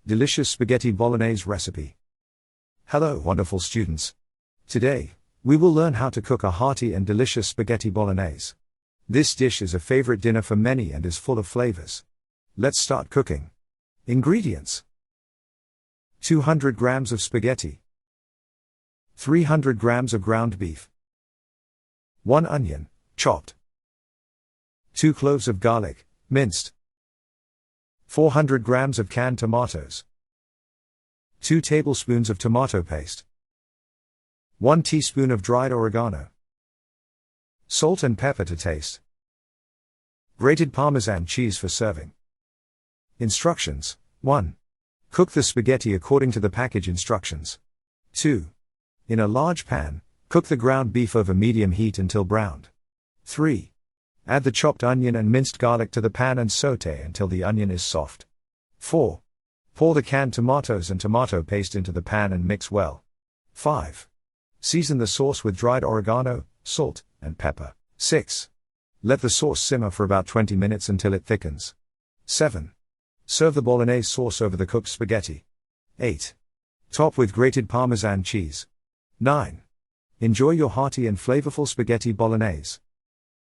Delicious spaghetti bolognese recipe. Hello, wonderful students. Today, we will learn how to cook a hearty and delicious spaghetti bolognese. This dish is a favorite dinner for many and is full of flavors. Let's start cooking. Ingredients: 200 grams of spaghetti, 300 grams of ground beef, 1 onion, chopped, 2 cloves of garlic, minced, 400 grams of canned tomatoes, 2 tablespoons of tomato paste, 1 teaspoon of dried oregano, salt and pepper to taste, grated Parmesan cheese for serving. Instructions: 1. Cook the spaghetti according to the package instructions. 2. In a large pan, cook the ground beef over medium heat until browned. 3. Add the chopped onion and minced garlic to the pan and sauté until the onion is soft. 4. Pour the canned tomatoes and tomato paste into the pan and mix well. 5. Season the sauce with dried oregano, salt, and pepper. 6. Let the sauce simmer for about 20 minutes until it thickens. 7. Serve the bolognese sauce over the cooked spaghetti. 8. Top with grated Parmesan cheese. 9. Enjoy your hearty and flavorful spaghetti bolognese.